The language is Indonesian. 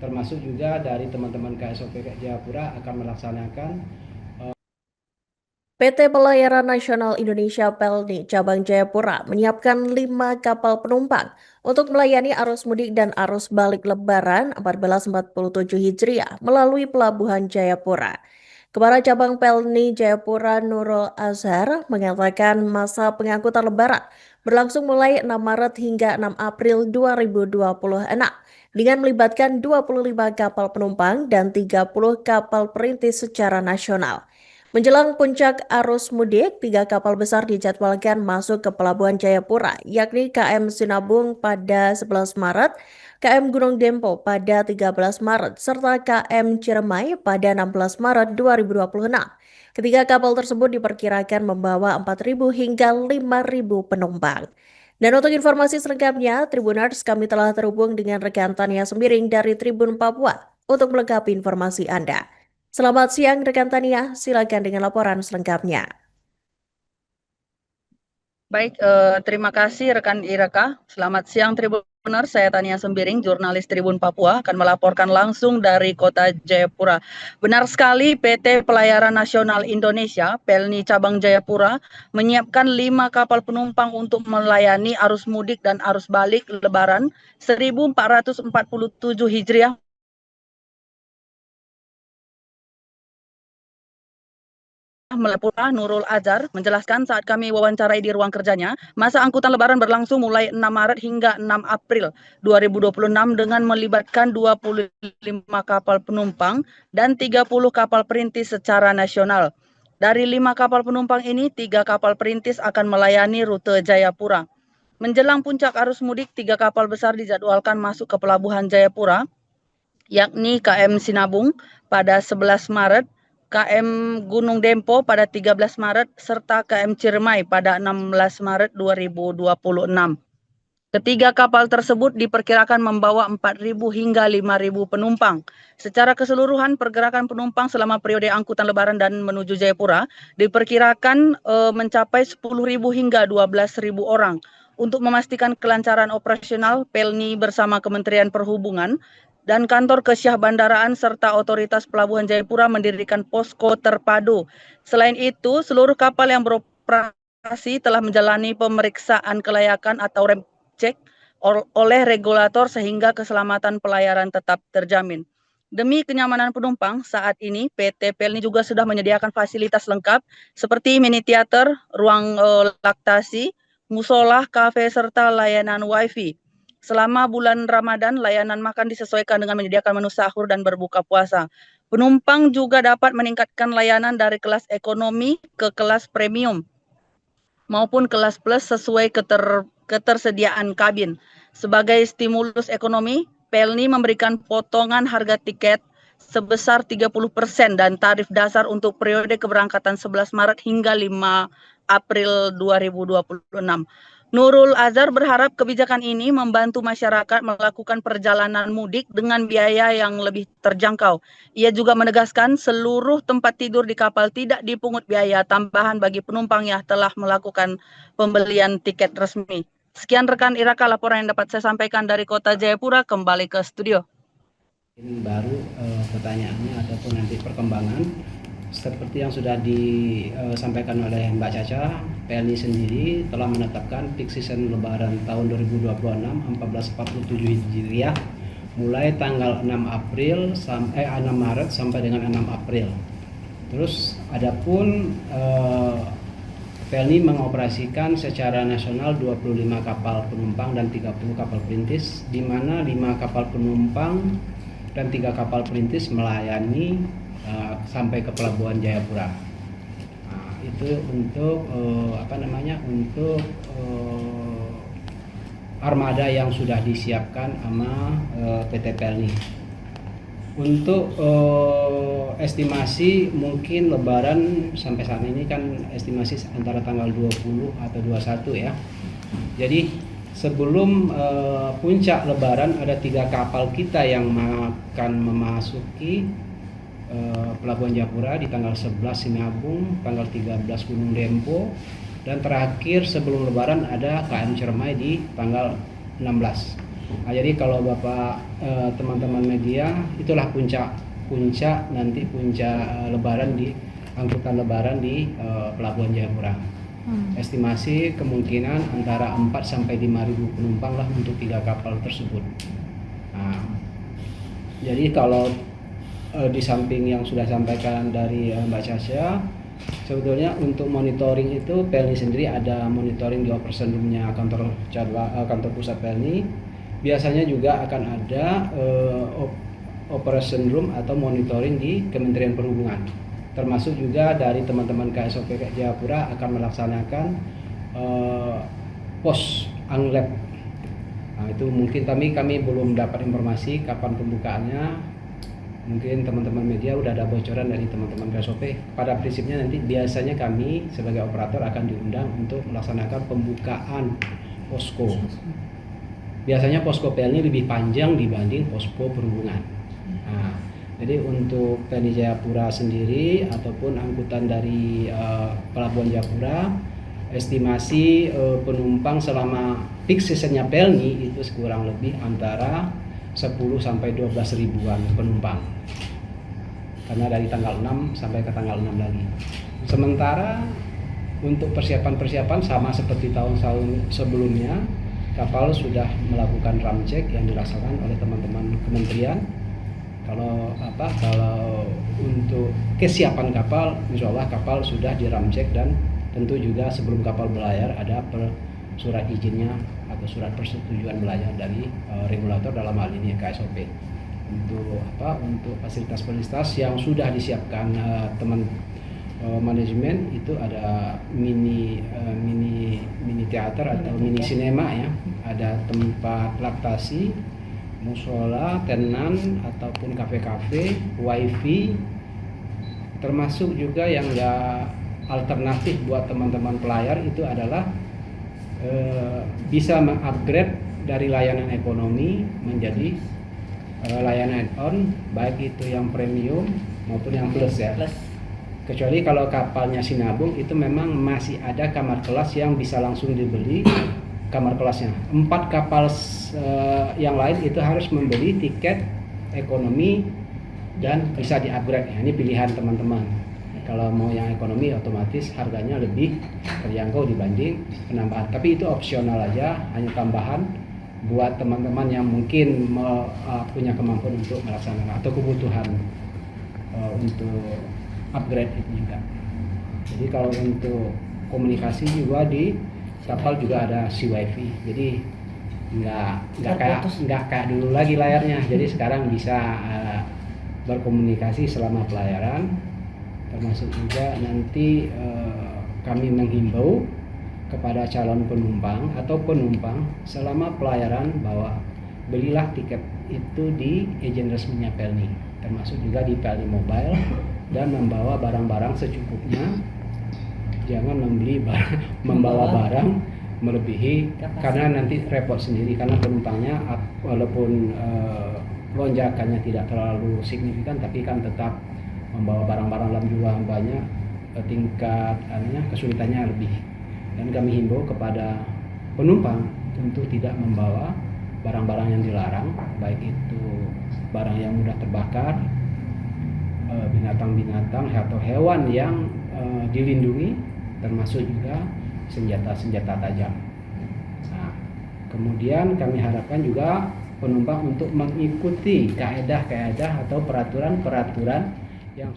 termasuk juga dari teman-teman KSOP Jayapura akan melaksanakan PT Pelayaran Nasional Indonesia (PELNI) Cabang Jayapura menyiapkan 5 kapal penumpang untuk melayani arus mudik dan arus balik Lebaran 1447 Hijriah melalui Pelabuhan Jayapura. Kepala Cabang PELNI Jayapura Nurul Azhar mengatakan masa pengangkutan Lebaran berlangsung mulai 6 Maret hingga 6 April 2026 dengan melibatkan 25 kapal penumpang dan 30 kapal perintis secara nasional. Menjelang puncak arus mudik, 3 kapal besar dijadwalkan masuk ke Pelabuhan Jayapura, yakni KM Sinabung pada 11 Maret, KM Gunung Dempo pada 13 Maret, serta KM Ciremai pada 16 Maret 2026. Ketiga kapal tersebut diperkirakan membawa 4.000 hingga 5.000 penumpang. Dan untuk informasi selengkapnya, Tribuners kami telah terhubung dengan rekan Tania Sembiring dari Tribun Papua untuk melengkapi informasi Anda. Selamat siang rekan Tania, silakan dengan laporan selengkapnya. Baik, terima kasih rekan Iraka. Selamat siang Tribuners, saya Tania Sembiring, jurnalis Tribun Papua, akan melaporkan langsung dari kota Jayapura. Benar sekali, PT Pelayaran Nasional Indonesia, PELNI Cabang Jayapura, menyiapkan 5 kapal penumpang untuk melayani arus mudik dan arus balik Lebaran 1447 Hijriah Melapura Nurul Azhar menjelaskan saat kami wawancarai di ruang kerjanya, masa angkutan lebaran berlangsung mulai 6 Maret hingga 6 April 2026 dengan melibatkan 25 kapal penumpang dan 30 kapal perintis secara nasional. Dari 5 kapal penumpang ini, 3 kapal perintis akan melayani rute Jayapura. Menjelang puncak arus mudik, 3 kapal besar dijadwalkan masuk ke Pelabuhan Jayapura, yakni KM Sinabung pada 11 Maret, KM Gunung Dempo pada 13 Maret, serta KM Ciremai pada 16 Maret 2026. Ketiga kapal tersebut diperkirakan membawa 4.000 hingga 5.000 penumpang. Secara keseluruhan, pergerakan penumpang selama periode angkutan Lebaran dan menuju Jayapura diperkirakan mencapai 10.000 hingga 12.000 orang. Untuk memastikan kelancaran operasional, PELNI bersama Kementerian Perhubungan dan Kantor Kesyah Bandaraan serta Otoritas Pelabuhan Jayapura mendirikan posko terpadu. Selain itu, seluruh kapal yang beroperasi telah menjalani pemeriksaan kelayakan atau rem cek oleh regulator sehingga keselamatan pelayaran tetap terjamin. Demi kenyamanan penumpang, saat ini PT PELNI juga sudah menyediakan fasilitas lengkap seperti mini teater, ruang laktasi, musola, kafe, serta layanan wifi. Selama bulan Ramadan, layanan makan disesuaikan dengan menyediakan menu sahur dan berbuka puasa. Penumpang juga dapat meningkatkan layanan dari kelas ekonomi ke kelas premium maupun kelas plus sesuai ketersediaan kabin. Sebagai stimulus ekonomi, PELNI memberikan potongan harga tiket sebesar 30% dan tarif dasar untuk periode keberangkatan 11 Maret hingga 5 April 2026. Nurul Azhar berharap kebijakan ini membantu masyarakat melakukan perjalanan mudik dengan biaya yang lebih terjangkau. Ia juga menegaskan seluruh tempat tidur di kapal tidak dipungut biaya tambahan bagi penumpang yang telah melakukan pembelian tiket resmi. Sekian rekan Iraka laporan yang dapat saya sampaikan dari kota Jayapura, kembali ke studio. Ini baru pertanyaannya ataupun nanti perkembangan. Seperti yang sudah disampaikan oleh Mbak Caca, PELNI sendiri telah menetapkan peak season Lebaran tahun 2026 1447 Hijriah mulai tanggal 6 Maret sampai dengan 6 April. Terus adapun PELNI mengoperasikan secara nasional 25 kapal penumpang dan 30 kapal perintis, di mana 5 kapal penumpang dan 3 kapal perintis melayani sampai ke Pelabuhan Jayapura. Nah, itu untuk untuk armada yang sudah disiapkan sama PT PELNI. Untuk estimasi mungkin Lebaran sampai saat ini kan estimasi antara tanggal 20 atau 21 ya. Jadi sebelum puncak Lebaran ada 3 kapal kita yang akan memasuki Pelabuhan Jayapura di tanggal 11 Sinabung, tanggal 13 Gunung Dempo, dan terakhir sebelum Lebaran ada KM Ciremai di tanggal 16. Nah, jadi kalau Bapak teman-teman media, itulah puncak nanti lebaran di angkutan lebaran di Pelabuhan Jayapura. Estimasi kemungkinan antara 4 sampai 5.000 penumpang lah untuk 3 kapal tersebut. Nah, jadi kalau di samping yang sudah sampaikan dari Mbak Caca, sebetulnya untuk monitoring itu PELNI sendiri ada monitoring di operation room-nya kantor pusat PELNI. Biasanya juga akan ada operation room atau monitoring di Kementerian Perhubungan. Termasuk juga dari teman-teman KSOP Jayapura akan melaksanakan pos anglep. Nah, itu mungkin kami belum dapat informasi kapan pembukaannya. Mungkin teman-teman media udah ada bocoran dari teman-teman KSOP. Pada prinsipnya nanti biasanya kami sebagai operator akan diundang untuk melaksanakan pembukaan posko. Biasanya posko PELNI lebih panjang dibanding posko perhubungan. Nah, jadi untuk PELNI Jayapura sendiri ataupun angkutan dari Pelabuhan Jayapura, estimasi penumpang selama peak seasonnya PELNI itu kurang lebih antara 10 sampai 12 ribuan penumpang. Karena dari tanggal 6 sampai ke tanggal 6 lagi. Sementara untuk persiapan sama seperti tahun-tahun sebelumnya, kapal sudah melakukan ram check yang dilaksanakan oleh teman-teman kementerian. Kalau untuk kesiapan kapal, insya Allah kapal sudah di ram check, dan tentu juga sebelum kapal berlayar ada surat izinnya atau surat persetujuan berlayar dari regulator, dalam hal ini KSOP. Untuk fasilitas yang sudah disiapkan teman manajemen itu ada mini teater atau mini sinema ya, ada tempat laktasi, musola, tenan ataupun kafe-kafe, wifi, termasuk juga yang alternatif buat teman-teman pelayar itu adalah bisa mengupgrade dari layanan ekonomi menjadi layanan add-on, baik itu yang premium maupun yang plus ya. Kecuali kalau kapalnya Sinabung itu memang masih ada kamar kelas yang bisa langsung dibeli kamar kelasnya. 4 kapal yang lain itu harus membeli tiket ekonomi dan bisa di-upgrade. Ini pilihan teman-teman. Kalau mau yang ekonomi otomatis harganya lebih terjangkau dibanding penambahan. Tapi itu opsional aja, hanya tambahan buat teman-teman yang mungkin punya kemampuan untuk melaksanakan atau kebutuhan untuk upgrade itu juga. Jadi kalau untuk komunikasi juga di kapal juga ada wifi. Jadi nggak kayak dulu lagi layarnya. Jadi sekarang bisa berkomunikasi selama pelayaran. Termasuk juga nanti kami menghimbau kepada calon penumpang atau penumpang selama pelayaran bahwa belilah tiket itu di agen resminya PELNI, termasuk juga di PELNI Mobile, dan membawa barang-barang secukupnya. Jangan membawa barang melebihi, karena nanti repot sendiri, karena penumpangnya walaupun lonjakannya tidak terlalu signifikan tapi kan tetap membawa barang-barang dalam jumlah banyak, tingkat kesulitannya lebih. Dan kami himbau kepada penumpang untuk tidak membawa barang-barang yang dilarang, baik itu barang yang mudah terbakar, binatang-binatang atau hewan yang dilindungi, termasuk juga senjata-senjata tajam. Nah, kemudian kami harapkan juga penumpang untuk mengikuti kaedah-kaedah atau peraturan-peraturan yang